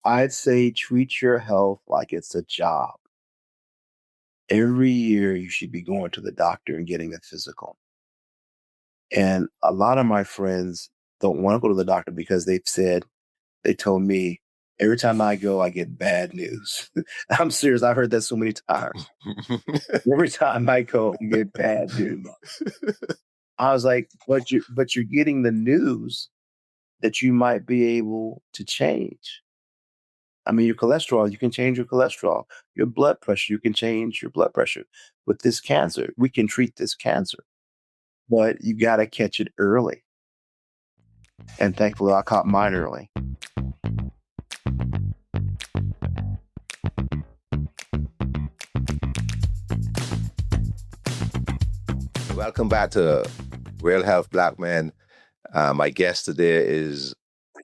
I'd say treat your health like it's a job. Every year you should be going to the doctor and getting a physical. And a lot of my friends don't want to go to the doctor because they told me every time I go, I get bad news. I'm serious. I've heard that so many times. Every time I go, I get bad news. I was like, but you're getting the news that you might be able to change. I mean, your cholesterol, you can change your cholesterol. Your blood pressure, you can change your blood pressure. With this cancer, we can treat this cancer, but you got to catch it early. And thankfully, I caught mine early. Welcome back to Real Health Black Men. My guest today is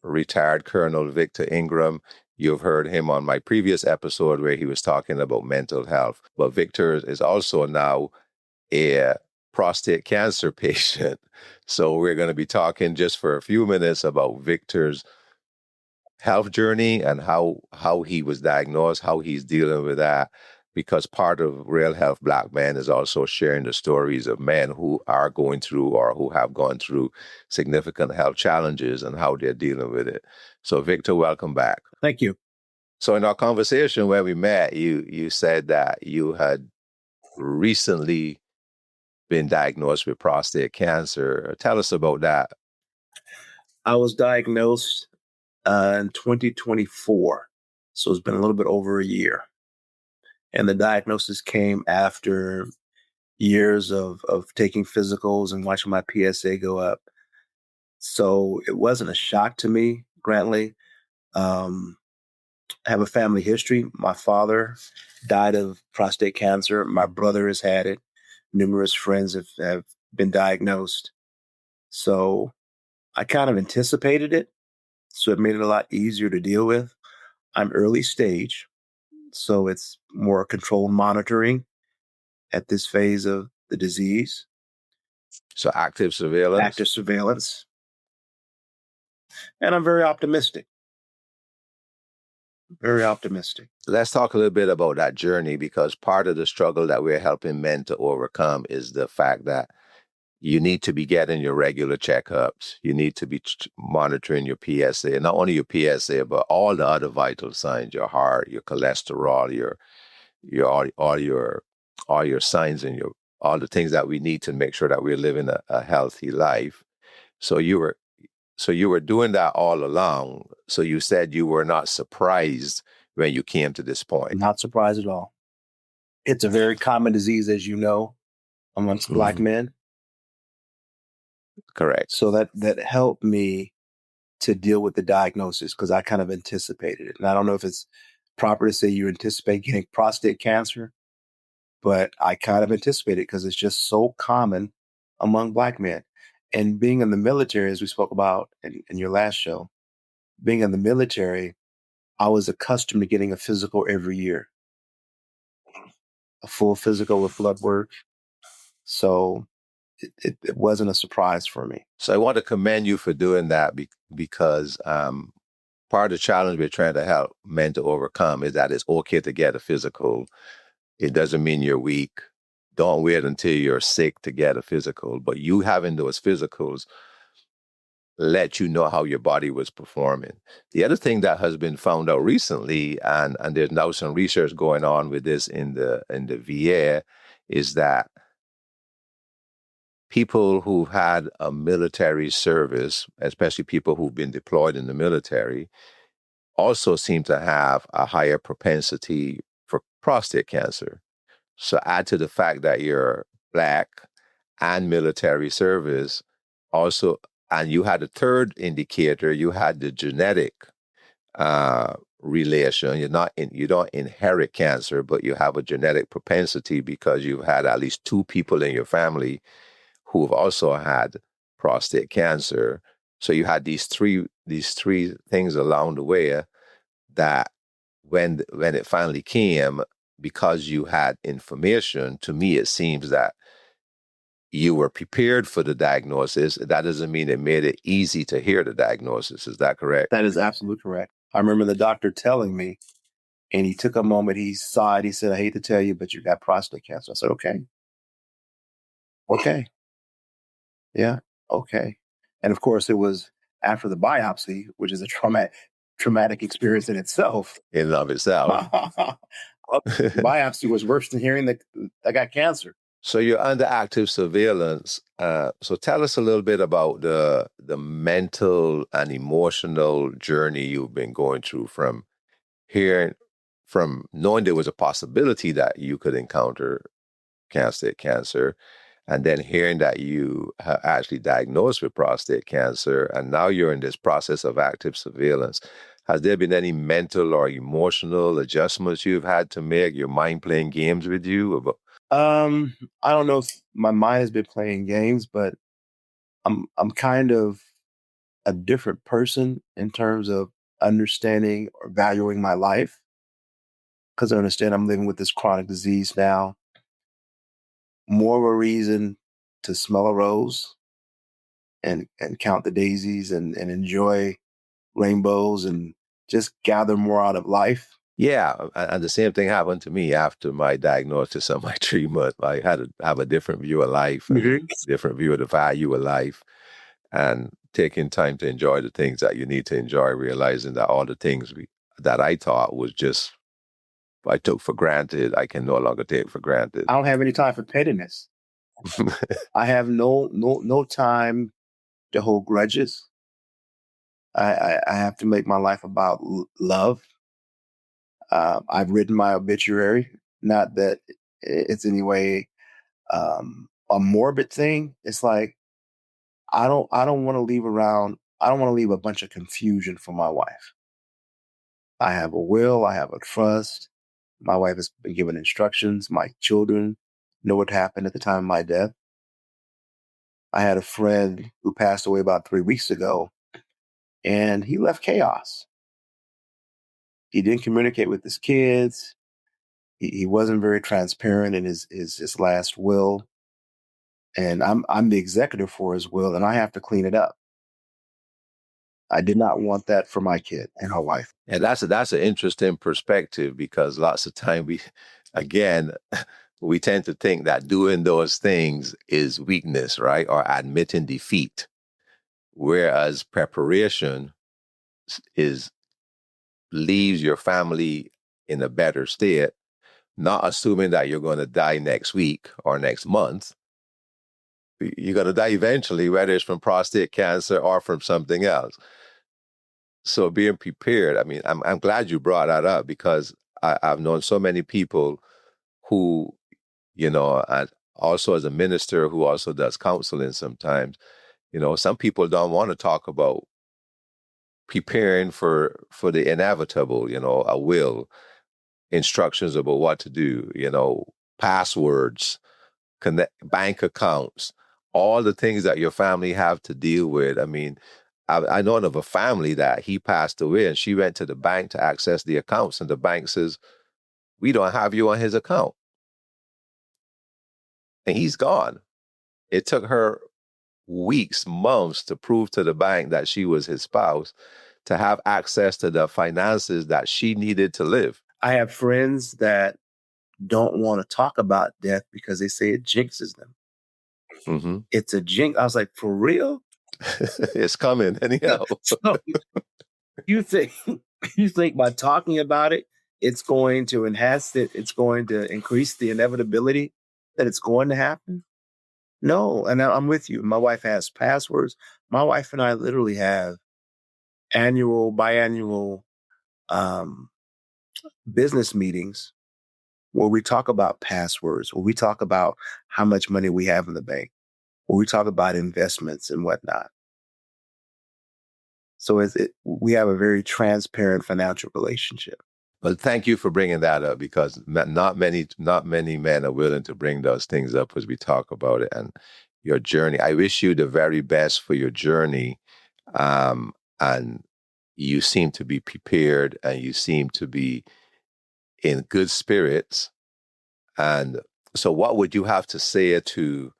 retired Colonel Victor Ingram. You've heard him on my previous episode where he was talking about mental health. But Victor is also now a prostate cancer patient. So we're going to be talking just for a few minutes about Victor's health journey and how he was diagnosed, how he's dealing with that. Because part of Real Health Black Men is also sharing the stories of men who are going through or who have gone through significant health challenges and how they're dealing with it. So, Victor, welcome back. Thank you. So, in our conversation where we met, you said that you had recently been diagnosed with prostate cancer. Tell us about that. I was diagnosed in 2024. So it's been a little bit over a year. And the diagnosis came after years of taking physicals and watching my PSA go up. So it wasn't a shock to me, Grantley. I have a family history. My father died of prostate cancer. My brother has had it. Numerous friends have been diagnosed. So I kind of anticipated it. So it made it a lot easier to deal with. I'm early stage. So it's more controlled monitoring at this phase of the disease. So active surveillance. Active surveillance. And I'm very optimistic. Very optimistic. Let's talk a little bit about that journey, because part of the struggle that we're helping men to overcome is the fact that you need to be getting your regular checkups. You need to be monitoring your PSA, not only your PSA, but all the other vital signs, your heart, your cholesterol, all your signs and all the things that we need to make sure that we're living a healthy life. So you were doing that all along. So you said you were not surprised when you came to this point. Not surprised at all. It's a very common disease, as you know, amongst Black men. Correct. So that helped me to deal with the diagnosis because I kind of anticipated it. And I don't know if it's proper to say you anticipate getting prostate cancer, but I kind of anticipated it because it's just so common among Black men. And being in the military, as we spoke about in your last show, being in the military, I was accustomed to getting a physical every year, a full physical with blood work. So it wasn't a surprise for me. So I want to commend you for doing that because part of the challenge we're trying to help men to overcome is that it's okay to get a physical. It doesn't mean you're weak. Don't wait until you're sick to get a physical. But you having those physicals let you know how your body was performing. The other thing that has been found out recently, and there's now some research going on with this in the VA, is that people who've had a military service, especially people who've been deployed in the military, also seem to have a higher propensity for prostate cancer. So add to the fact that you're Black and military service also, and you had a third indicator, you had the genetic relation. You don't inherit cancer, but you have a genetic propensity because you've had at least two people in your family who have also had prostate cancer. So you had these three things along the way that when it finally came, because you had information, to me it seems that you were prepared for the diagnosis. That doesn't mean it made it easy to hear the diagnosis. Is that correct? That is absolutely correct. I remember the doctor telling me, and he took a moment, he sighed, he said, "I hate to tell you, but you got prostate cancer." I said, "Okay, okay, yeah, okay." And of course, it was after the biopsy, which is a traumatic experience in itself. in and of itself. The biopsy was worse than hearing that I got cancer. So you're under active surveillance. So tell us a little bit about the mental and emotional journey you've been going through from hearing, from knowing there was a possibility that you could encounter prostate cancer, and then hearing that you are actually diagnosed with prostate cancer, and now you're in this process of active surveillance. Has there been any mental or emotional adjustments you've had to make? Your mind playing games with you? I don't know if my mind has been playing games, but I'm kind of a different person in terms of understanding or valuing my life because I understand I'm living with this chronic disease now. More of a reason to smell a rose and count the daisies and enjoy rainbows and just gather more out of life. Yeah, and the same thing happened to me after my diagnosis and my treatment. I had to have a different view of life and Mhm. different view of the value of life, and taking time to enjoy the things that you need to enjoy, realizing that all the things that I thought was just I took for granted, I can no longer take for granted. I don't have any time for pettiness. I have no time to hold grudges. I have to make my life about love. I've written my obituary. Not that it's any way a morbid thing. It's like I don't want to leave around. I don't want to leave a bunch of confusion for my wife. I have a will. I have a trust. My wife has been given instructions. My children know what happened at the time of my death. I had a friend who passed away about 3 weeks ago, and he left chaos. He didn't communicate with his kids. He wasn't very transparent in his last will, and I'm the executor for his will, and I have to clean it up. I did not want that for my kid and her wife. And that's an interesting perspective, because lots of time again, we tend to think that doing those things is weakness, right? Or admitting defeat. Whereas preparation is leaves your family in a better state, not assuming that you're going to die next week or next month. You're going to die eventually, whether it's from prostate cancer or from something else. So being prepared, I mean, I'm glad you brought that up, because I've known so many people who, and also as a minister who also does counseling sometimes, some people don't want to talk about preparing for the inevitable, a will, instructions about what to do, passwords, connect bank accounts, all the things that your family have to deal with. I mean, I know of a family that he passed away and she went to the bank to access the accounts, and the bank says, "We don't have you on his account." And he's gone. It took her weeks, months to prove to the bank that she was his spouse, to have access to the finances that she needed to live. I have friends that don't want to talk about death because they say it jinxes them. Mm-hmm. It's a jinx. I was like, for real? It's coming anyhow. So you think you think by talking about it, it's going to enhance it, it's going to increase the inevitability that it's going to happen? No, and I'm with you. My wife has passwords. My wife and I literally have biannual um, business meetings where we talk about passwords, where we talk about how much money we have in the bank, where we talk about investments and whatnot. So we have a very transparent financial relationship. Well, thank you for bringing that up, because not many men are willing to bring those things up as we talk about it and your journey. I wish you the very best for your journey, and you seem to be prepared and you seem to be in good spirits. And so, what would you have to say to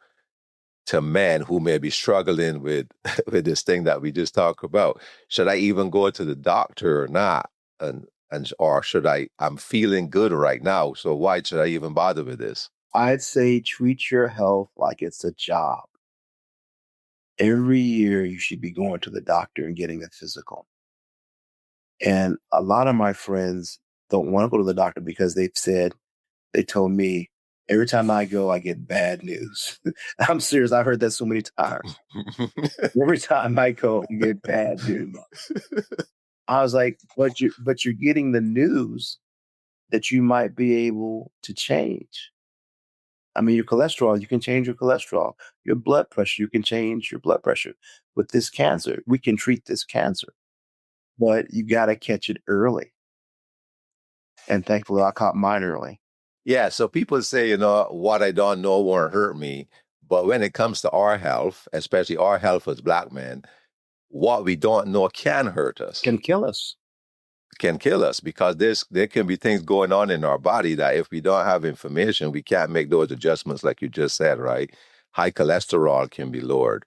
to men who may be struggling with with this thing that we just talked about? Should I even go to the doctor or not? And or should I'm feeling good right now, so why should I even bother with this? I'd say treat your health like it's a job. Every year you should be going to the doctor and getting a physical. And a lot of my friends don't want to go to the doctor because they told me every time I go, I get bad news. I'm serious. I've heard that so many times. Every time I go, I get bad news. I was like, but you're getting the news that you might be able to change. I mean, your cholesterol, you can change your cholesterol. Your blood pressure, you can change your blood pressure. With this cancer, we can treat this cancer, but you got to catch it early. And thankfully, I caught mine early. Yeah, so people say, what I don't know won't hurt me. But when it comes to our health, especially our health as Black men, what we don't know can hurt us, Can kill us. can kill us, because there can be things going on in our body that if we don't have information, we can't make those adjustments like you just said, right? High cholesterol can be lowered.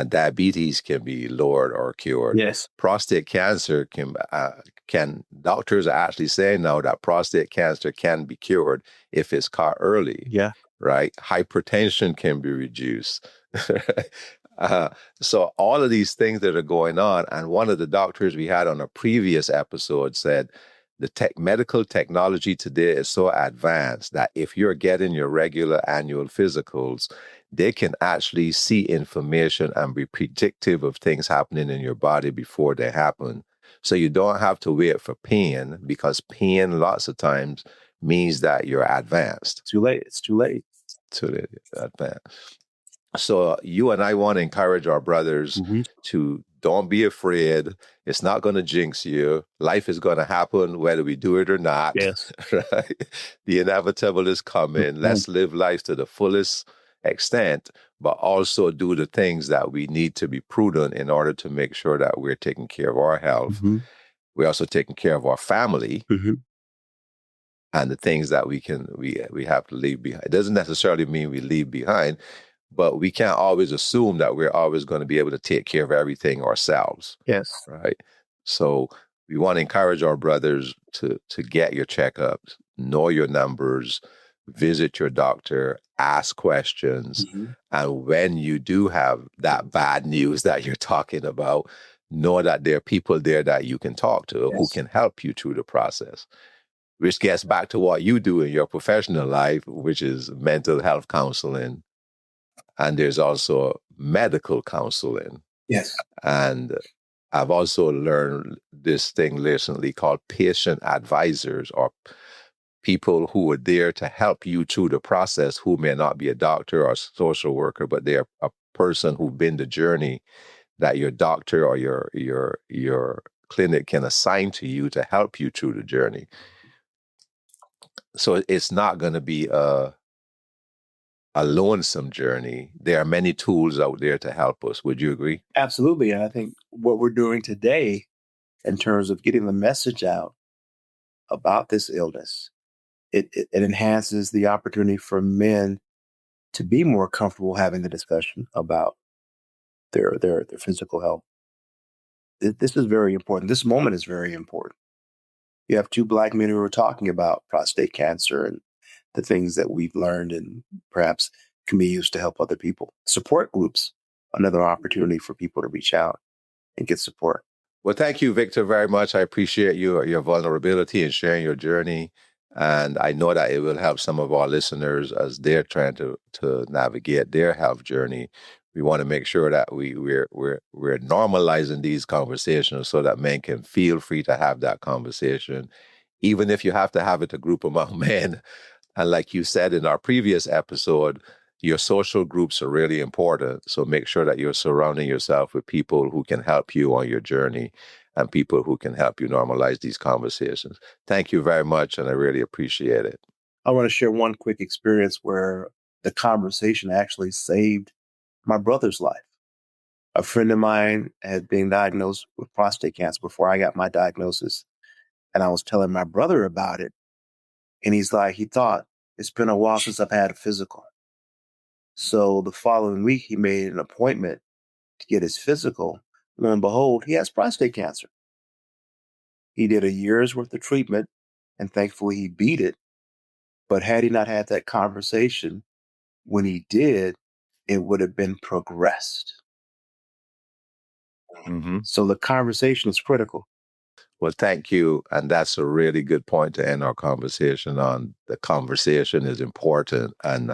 Diabetes can be lowered or cured. Yes. Prostate cancer can doctors are actually saying now that prostate cancer can be cured if it's caught early. Yeah. Right? Hypertension can be reduced. So all of these things that are going on, and one of the doctors we had on a previous episode said the medical technology today is so advanced that if you're getting your regular annual physicals, they can actually see information and be predictive of things happening in your body before they happen. So you don't have to wait for pain, because pain lots of times means that you're advanced. Too late. It's too late. To advance. So you and I want to encourage our brothers to don't be afraid. It's not going to jinx you. Life is going to happen whether we do it or not. Yes. Right? The inevitable is coming. Let's live life to the fullest extent, but also do the things that we need to be prudent in order to make sure that we're taking care of our health. We're also taking care of our family. And the things that we have to leave behind. It doesn't necessarily mean we leave behind, but we can't always assume that we're always going to be able to take care of everything ourselves. Yes. Right. So we want to encourage our brothers to get your checkups, know your numbers, visit your doctor, ask questions. And when you do have that bad news that you're talking about, know that there are people there that you can talk to who can help you through the process. Which gets back to what you do in your professional life, which is mental health counseling. And there's also medical counseling. Yes. And I've also learned this thing recently called patient advisors, or people who are there to help you through the process, who may not be a doctor or social worker, but they're a person who've been the journey that your doctor or your clinic can assign to you to help you through the journey. So it's not going to be a lonesome journey. There are many tools out there to help us. Would you agree? Absolutely. And I think what we're doing today in terms of getting the message out about this illness, it enhances the opportunity for men to be more comfortable having the discussion about their physical health. This is very important. This moment is very important. You have two Black men who are talking about prostate cancer and the things that we've learned and perhaps can be used to help other people. Support groups, another opportunity for people to reach out and get support. Well, thank you, Victor, very much. I appreciate your vulnerability and sharing your journey. And I know that it will help some of our listeners as they're trying to navigate their health journey. We want to make sure that we're normalizing these conversations so that men can feel free to have that conversation, even if you have to have it a group among men. And like you said in our previous episode, your social groups are really important. So make sure that you're surrounding yourself with people who can help you on your journey and people who can help you normalize these conversations. Thank you very much, and I really appreciate it. I want to share one quick experience where the conversation actually saved my brother's life. A friend of mine had been diagnosed with prostate cancer before I got my diagnosis. And I was telling my brother about it. And he's like, he thought, it's been a while since I've had a physical. So the following week, he made an appointment to get his physical. Lo and behold, he has prostate cancer. He did a year's worth of treatment, and thankfully he beat it. But had he not had that conversation when he did, it would have been progressed. Mm-hmm. So the conversation is critical. Well, thank you. And that's a really good point to end our conversation on. The conversation is important, and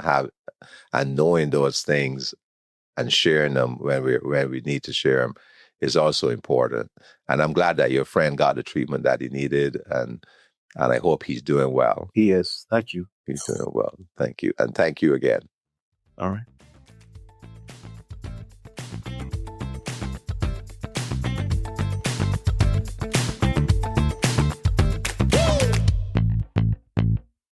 knowing those things and sharing them when we need to share them is also important. And I'm glad that your friend got the treatment that he needed, and I hope he's doing well. He is. Thank you. He's doing well. Thank you. And thank you again. All right.